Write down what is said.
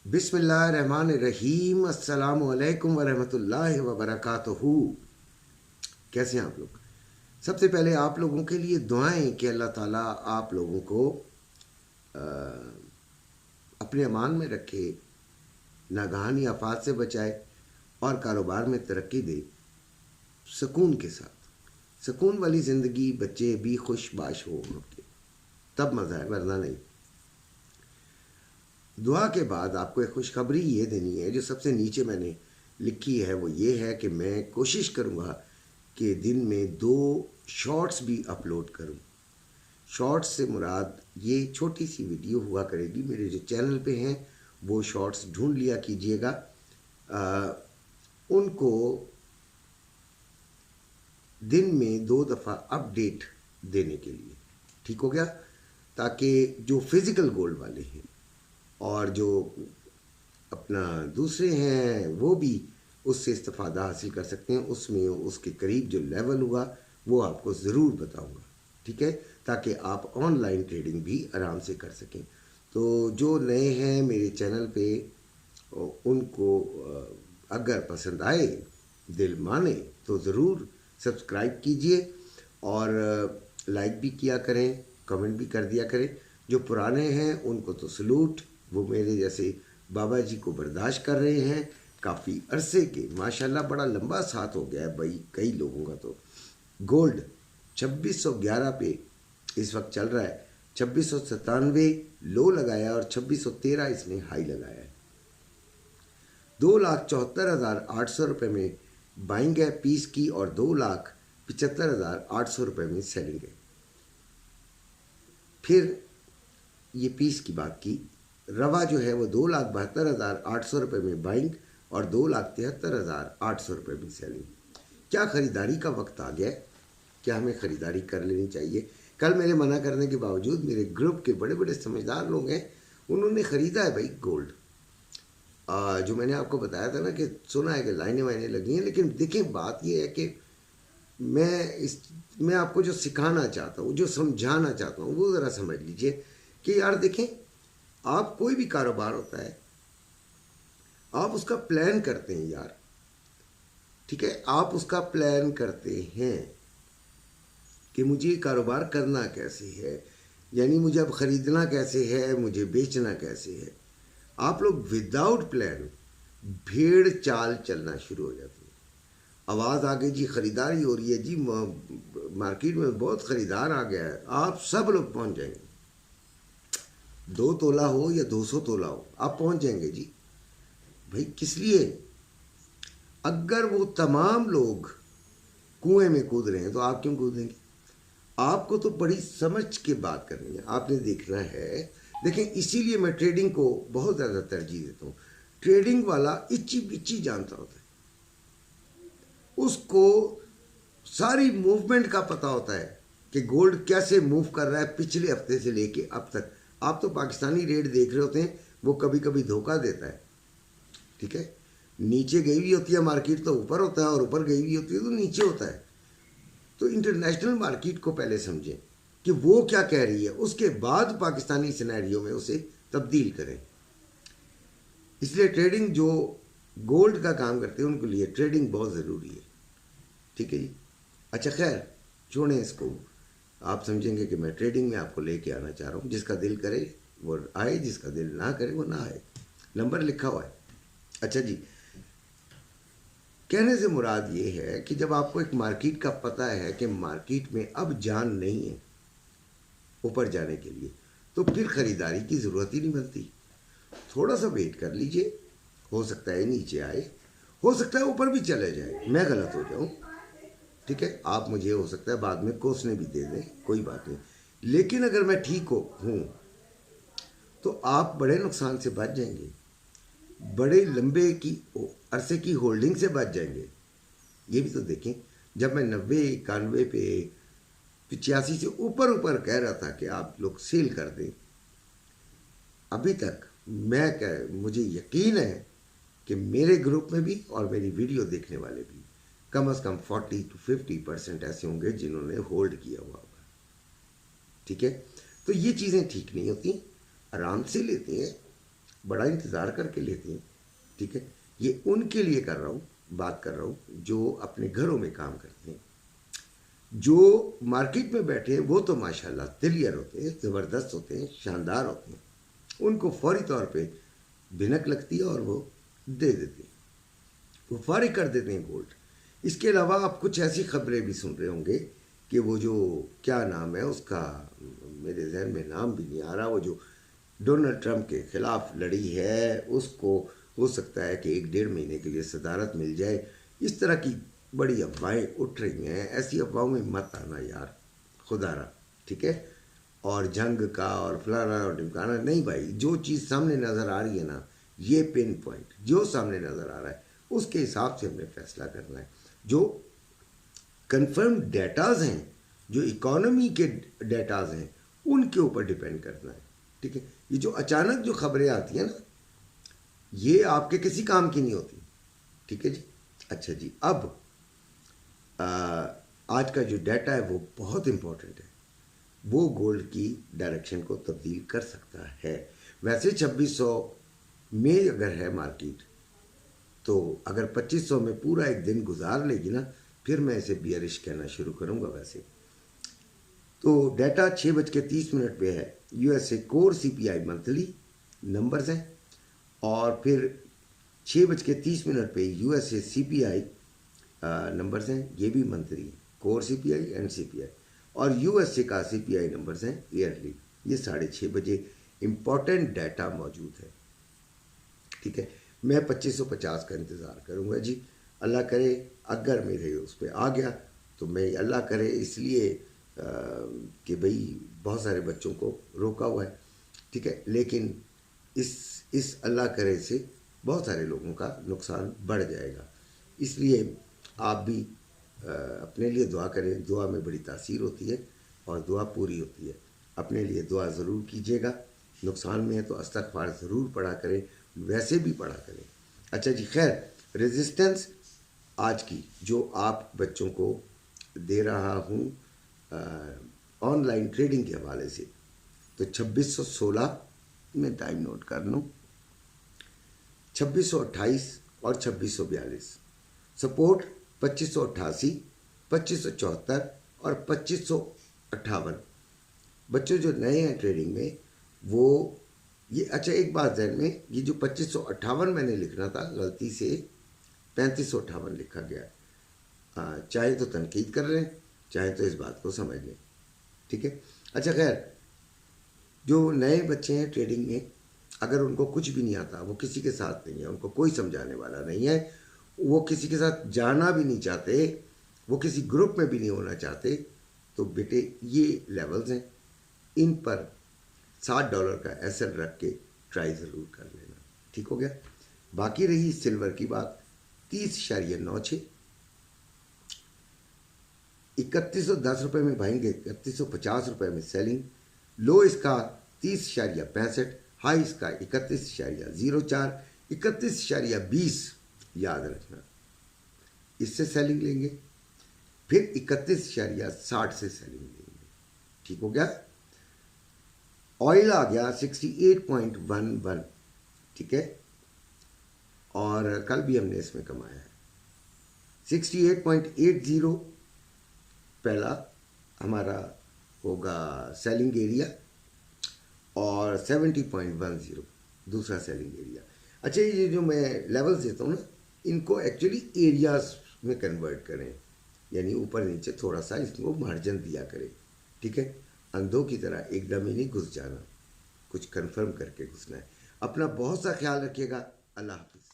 बिस्मिल्लाह रहमान रहीम। अस्सलाम वालेकुम वरहमतुल्लाहि वबरकातुहू। कैसे हैं आप लोग? सबसे पहले आप लोगों के लिए दुआएं कि अल्लाह ताला आप लोगों को अपने अमान में रखे, नागहानी आफात से बचाए और कारोबार में तरक्की दे, सुकून के साथ। सुकून वाली ज़िंदगी, बच्चे भी खुश बाश हो उनके, तब मज़ा है, वरना नहीं। दुआ के बाद आपको एक खुशखबरी ये देनी है, जो सबसे नीचे मैंने लिखी है, वो ये है कि मैं कोशिश करूँगा कि दिन में 2 शॉर्ट्स भी अपलोड करूँ। शॉर्ट्स से मुराद ये छोटी सी वीडियो हुआ करेगी। मेरे जो चैनल पे हैं वो शॉर्ट्स ढूंढ लिया कीजिएगा, उनको दिन में 2 दफ़ा अपडेट देने के लिए, ठीक हो गया? ताकि जो फिज़िकल गोल्ड वाले हैं और जो अपना दूसरे हैं वो भी उससे इस्तिफ़ादा हासिल कर सकते हैं। उसमें उसके करीब जो लेवल हुआ वो आपको ज़रूर बताऊंगा, ठीक है? ताकि आप ऑनलाइन ट्रेडिंग भी आराम से कर सकें। तो जो नए हैं मेरे चैनल पे, उनको अगर पसंद आए, दिल माने, तो ज़रूर सब्सक्राइब कीजिए और लाइक भी किया करें, कमेंट भी कर दिया करें। जो पुराने हैं उनको तो सलूट, वो मेरे जैसे बाबा जी को बर्दाश्त कर रहे हैं काफ़ी अरसे के। माशाल्लाह बड़ा लंबा साथ हो गया है भाई कई लोगों का। तो गोल्ड 2611 पे इस वक्त चल रहा है। 2697 लो लगाया और 2613 इसने हाई लगाया है। 2,74,800 रुपये में बाइंग है पीस की और 2,75,800 रुपये में सेलिंग है। फिर ये पीस की बात की, रवा जो है वो 2,72,800 रुपये में बाइंग और 2,73,800 रुपये में सेलिंग। क्या ख़रीदारी का वक्त आ गया है? क्या हमें ख़रीदारी कर लेनी चाहिए? कल मेरे मना करने के बावजूद मेरे ग्रुप के बड़े बड़े समझदार लोग हैं, उन्होंने ख़रीदा है भाई गोल्ड। जो मैंने आपको बताया था ना कि सुना है कि लाइनें वाइनें लगी हैं, लेकिन देखें बात ये है कि मैं आपको जो सिखाना चाहता हूँ, जो समझाना चाहता हूँ, वो ज़रा समझ लीजिए कि यार देखें, आप कोई भी कारोबार होता है, आप उसका प्लान करते हैं यार, ठीक है? आप उसका प्लान करते हैं कि मुझे कारोबार करना कैसे है, यानी मुझे अब ख़रीदना कैसे है, मुझे बेचना कैसे है। आप लोग विदाउट प्लान भेड़ चाल चलना शुरू हो जाती है। आवाज़ आ गई जी, ख़रीदारी हो रही है जी, मार्केट में बहुत ख़रीदार आ गया है, आप सब लोग पहुंच जाएंगे। 2 तोला हो या 200 तोला हो, आप पहुंच जाएंगे जी। भाई किस लिए? अगर वो तमाम लोग कुएं में कूद रहे हैं तो आप क्यों कूदेंगे? आपको तो बड़ी समझ के बात करनी है, आपने देखना है। देखें, इसीलिए मैं ट्रेडिंग को बहुत ज़्यादा तरजीह देता हूँ। ट्रेडिंग वाला इच्ची बिच्ची जानता होता है, उसको सारी मूवमेंट का पता होता है कि गोल्ड कैसे मूव कर रहा है पिछले हफ्ते से लेके अब तक। आप तो पाकिस्तानी रेट देख रहे होते हैं, वो कभी कभी धोखा देता है, ठीक है? नीचे गई हुई होती है मार्केट तो ऊपर होता है, और ऊपर गई हुई होती है तो नीचे होता है। तो इंटरनेशनल मार्केट को पहले समझें कि वो क्या कह रही है, उसके बाद पाकिस्तानी सिनेरियो में उसे तब्दील करें। इसलिए ट्रेडिंग जो गोल्ड का काम करते हैं उनके लिए ट्रेडिंग बहुत ज़रूरी है, ठीक है जी? अच्छा खैर, छोड़ें इसको। आप समझेंगे कि मैं ट्रेडिंग में आपको लेके आना चाह रहा हूँ। जिसका दिल करे वो आए, जिसका दिल ना करे वो ना आए। नंबर लिखा हुआ है। अच्छा जी, कहने से मुराद ये है कि जब आपको एक मार्केट का पता है कि मार्केट में अब जान नहीं है ऊपर जाने के लिए, तो फिर ख़रीदारी की ज़रूरत ही नहीं बनती। थोड़ा सा वेट कर लीजिए, हो सकता है नीचे आए, हो सकता है ऊपर भी चले जाए, मैं गलत हो जाऊं, ठीक है? आप मुझे हो सकता है बाद में कोसने भी दे दें, कोई बात नहीं। लेकिन अगर मैं ठीक हूँ तो आप बड़े नुकसान से बच जाएंगे, बड़े लंबे की अरसे की होल्डिंग से बच जाएंगे। ये भी तो देखें, जब मैं 90, 91 पे 85 से ऊपर ऊपर कह रहा था कि आप लोग सेल कर दें, अभी तक मुझे यकीन है कि मेरे ग्रुप में भी और मेरी वीडियो देखने वाले भी कम से कम 40 to 50% ऐसे होंगे जिन्होंने होल्ड किया हुआ होगा, ठीक है? तो ये चीज़ें ठीक नहीं होती। आराम से लेते हैं, بڑا انتظار کر کے لیتے ہیں. ٹھیک ہے, یہ ان کے لیے کر رہا ہوں, بات کر رہا ہوں جو اپنے گھروں میں کام کرتے ہیں. جو مارکیٹ میں بیٹھے ہیں وہ تو ماشاءاللہ دلیر ہوتے ہیں, زبردست ہوتے ہیں, شاندار ہوتے ہیں. ان کو فوری طور پہ بھنک لگتی ہے اور وہ دے دیتے ہیں, وہ فارغ کر دیتے ہیں گولڈ. اس کے علاوہ آپ کچھ ایسی خبریں بھی سن رہے ہوں گے کہ وہ جو کیا نام ہے اس کا, میرے ذہن میں نام بھی نہیں آ رہا, وہ جو ڈونلڈ ٹرمپ کے خلاف لڑی ہے, اس کو ہو سکتا ہے کہ 1-1.5 مہینے کے لیے صدارت مل جائے. اس طرح کی بڑی افواہیں اٹھ رہی ہیں. ایسی افواہوں میں مت آنا یار, خدا را. ٹھیک ہے, اور جنگ کا اور فلانا اور ڈمکانا نہیں بھائی. جو چیز سامنے نظر آ رہی ہے نا, یہ پن پوائنٹ جو سامنے نظر آ رہا ہے اس کے حساب سے ہم نے فیصلہ کرنا ہے. جو کنفرم ڈیٹاز ہیں, جو اکانومی کے ڈیٹاز ہیں, ان کے اوپر ڈیپینڈ کرنا ہے. ٹھیک ہے, یہ جو اچانک جو خبریں آتی ہیں نا, یہ آپ کے کسی کام کی نہیں ہوتی. ٹھیک ہے جی. اچھا جی, اب آج کا جو ڈیٹا ہے وہ بہت امپورٹنٹ ہے. وہ گولڈ کی ڈائریکشن کو تبدیل کر سکتا ہے. ویسے 2600 میں اگر ہے مارکیٹ, تو اگر 2500 میں پورا ایک دن گزار لے گی نا, پھر میں اسے بیئرش کہنا شروع کروں گا. ویسے تو ڈیٹا 6:30 پہ ہے. U S A core C P I monthly numbers ہیں, اور پھر 6:30 پہ U S A C P I numbers ہیں, یہ بھی monthly, cover C P I and C P آئی. اور یو ایس اے کا سی پی آئی نمبرز ہیں ایئرلی. یہ 6:30 امپورٹنٹ ڈیٹا موجود ہے. ٹھیک ہے, میں 2550 کا انتظار کروں گا جی. اللہ کرے اگر میرے اس پہ آ گیا تو میں, اللہ کرے اس لیے کہ بھئی بہت سارے بچوں کو روکا ہوا ہے. ٹھیک ہے, لیکن اس اللہ کرے سے بہت سارے لوگوں کا نقصان بڑھ جائے گا. اس لیے آپ بھی اپنے لیے دعا کریں. دعا میں بڑی تاثیر ہوتی ہے اور دعا پوری ہوتی ہے. اپنے لیے دعا ضرور کیجیے گا. نقصان میں ہے تو استغفار ضرور پڑھا کریں, ویسے بھی پڑھا کریں. اچھا جی, خیر, ریزسٹنس آج کی جو آپ بچوں کو دے رہا ہوں آن لائن ٹریڈنگ کے حوالے سے, تو 2616 میں ٹائم نوٹ کر لوں, 2628 اور 2642. سپورٹ 2588, 2574 اور 2558. بچوں جو نئے ہیں ٹریڈنگ میں وہ یہ, اچھا ایک بات ذہن میں, یہ جو 2558 میں نے لکھنا تھا غلطی سے 3558 لکھا گیا. چاہے تو تنقید کر لیں, چاہے تو اس بات کو سمجھ لیں. ٹھیک ہے. اچھا خیر, جو نئے بچے ہیں ٹریڈنگ میں, اگر ان کو کچھ بھی نہیں آتا, وہ کسی کے ساتھ نہیں ہے, ان کو کوئی سمجھانے والا نہیں ہے, وہ کسی کے ساتھ جانا بھی نہیں چاہتے, وہ کسی گروپ میں بھی نہیں ہونا چاہتے, تو بیٹے یہ لیولز ہیں, ان پر $60 کا ایسل رکھ کے ٹرائی ضرور کر لینا. ٹھیک ہو گیا. باقی رہی سلور کی بات, 30.96, 3110 روپے میں بائیں گے, 3150 روپے میں سیلنگ. لو اس کا 30.65, ہائی اس کا 31.04, 31.20 یاد رکھنا, اس سے سیلنگ لیں گے. پھر 31.60 سے سیلنگ لیں گے. ٹھیک ہو گیا. آئل آ گیا 68.11. ٹھیک ہے, اور کل بھی ہم نے اس میں کمایا ہے 68.80. پہلا ہمارا ہوگا سیلنگ ایریا, اور 70.10 دوسرا سیلنگ ایریا. اچھا, یہ جو میں لیولز دیتا ہوں نا, ان کو ایکچولی ایریاز میں کنورٹ کریں, یعنی اوپر نیچے تھوڑا سا اس کو مارجن دیا کریں. ٹھیک ہے, اندھوں کی طرح ایک دم ہی نہیں گھس جانا, کچھ کنفرم کر کے گھسنا ہے. اپنا بہت سا خیال رکھیے گا. اللہ حافظ.